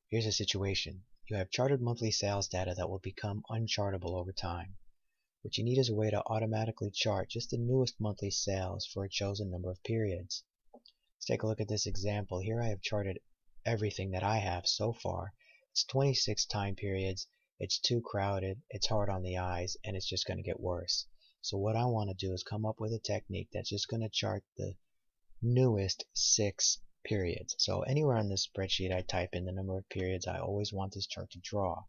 Here's a situation. You have charted monthly sales data that will become unchartable over time. What you need is a way to automatically chart just the newest monthly sales for a chosen number of periods. Let's take a look at this example. Here I have charted everything that I have so far. It's 26 time periods, it's too crowded, it's hard on the eyes, and it's just going to get worse. So what I want to do is come up with a technique that's just going to chart the newest 6 periods. So anywhere on this spreadsheet I type in the number of periods I always want this chart to draw.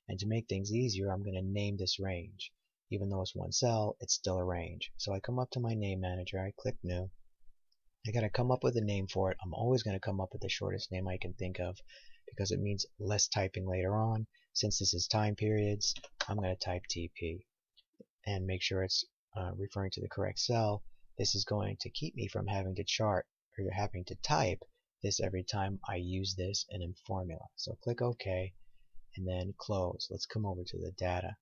And to make things easier, I'm going to name this range. Even though it's one cell, it's still a range. So I come up to my name manager, I click new. I got to come up with a name for it. I'm always going to come up with the shortest name I can think of because it means less typing later on. Since this is time periods, I'm going to type TP and make sure it's referring to the correct cell. This is going to keep me from having to chart or having to type this every time I use this in a formula. So click OK and then close. Let's come over to the data.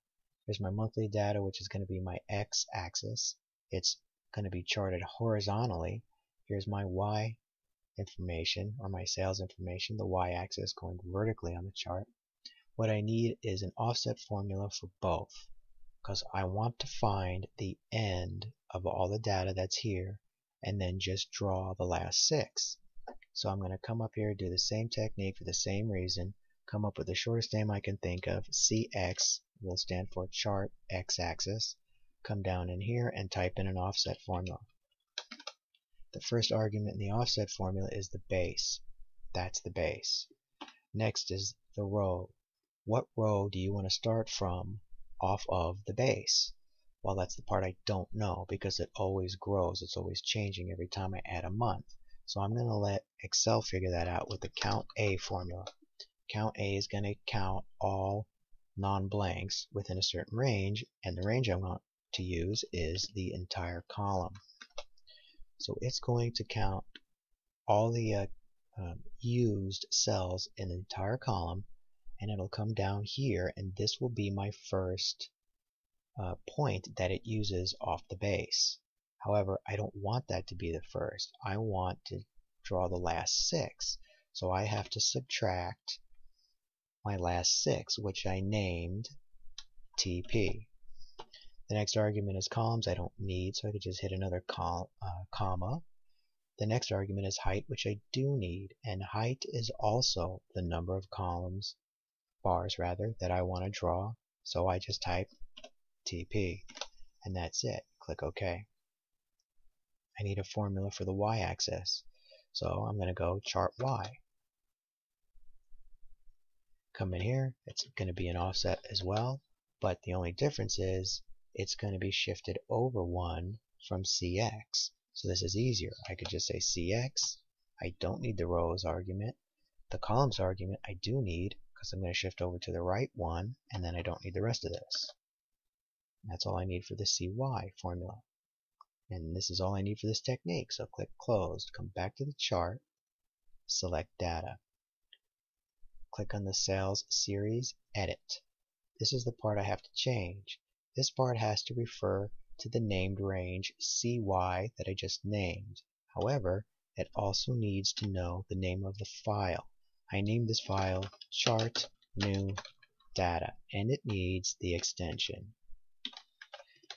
Here's my monthly data, which is going to be my x-axis. It's going to be charted horizontally. Here's my y information, or my sales information, the y-axis going vertically on the chart. What I need is an offset formula for both, because I want to find the end of all the data that's here and then just draw the last 6. So I'm going to come up here, do the same technique for the same reason, come up with the shortest name I can think of. CX will stand for chart x-axis. Come down in here and type in an offset formula. The first argument in the offset formula is the base. That's the base. Next is the row. What row do you want to start from off of the base? Well, that's the part I don't know because it always grows. It's always changing every time I add a month. So I'm going to let Excel figure that out with the count A formula. Count A is going to count all non-blanks within a certain range, and the range I'm going to use is the entire column. So it's going to count all the used cells in the entire column, and it'll come down here, and this will be my first point that it uses off the base. However, I don't want that to be the first. I want to draw the last 6. So I have to subtract my last 6, which I named TP. The next argument is columns. I don't need, so I could just hit another comma. The next argument is height, which I do need, and height is also the number of columns, bars rather, that I want to draw. So I just type TP, and that's it. Click OK. I need a formula for the y-axis, so I'm going to go chart Y. Come in here, it's going to be an offset as well, but the only difference is it's going to be shifted over 1 from CX. So this is easier. I could just say CX. I don't need the rows argument. The columns argument I do need because I'm going to shift over to the right one, and then I don't need the rest of this. That's all I need for the CY formula. And this is all I need for this technique. So click Closed, come back to the chart, select Data. Click on the Sales Series, Edit. This is the part I have to change. This part has to refer to the named range CY that I just named. However, it also needs to know the name of the file. I named this file Chart New Data, and it needs the extension.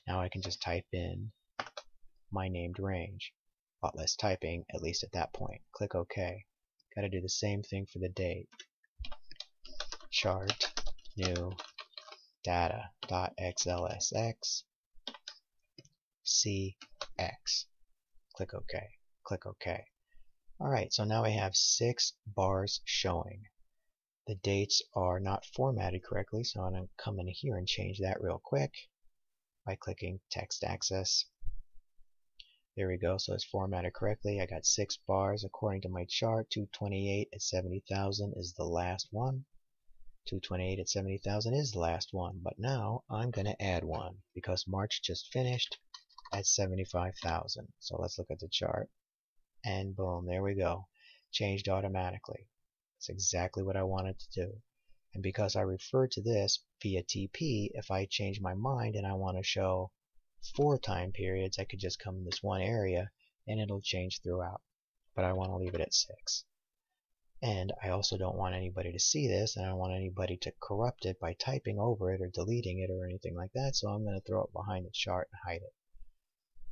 Now I can just type in my named range. A lot less typing, at least at that point. Click OK. Got to do the same thing for the date. Chart new data.xlsx cx. Click OK. Click OK. Alright, so now I have 6 bars showing. The dates are not formatted correctly, so I'm going to come in here and change that real quick by clicking Text Access. There we go, so it's formatted correctly. I got 6 bars according to my chart. 228 at 70,000 is the last one. 228 at 70,000 is the last one, but now I'm going to add one because March just finished at 75,000. So let's look at the chart, and boom, there we go. Changed automatically. That's exactly what I wanted to do. And because I refer to this via TP, if I change my mind and I want to show 4 time periods, I could just come in this one area and it'll change throughout. But I want to leave it at 6. And I also don't want anybody to see this, and I don't want anybody to corrupt it by typing over it or deleting it or anything like that, so I'm going to throw it behind the chart and hide it.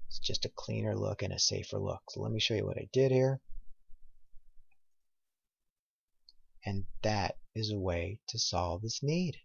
It's just a cleaner look and a safer look. So let me show you what I did here. And that is a way to solve this need.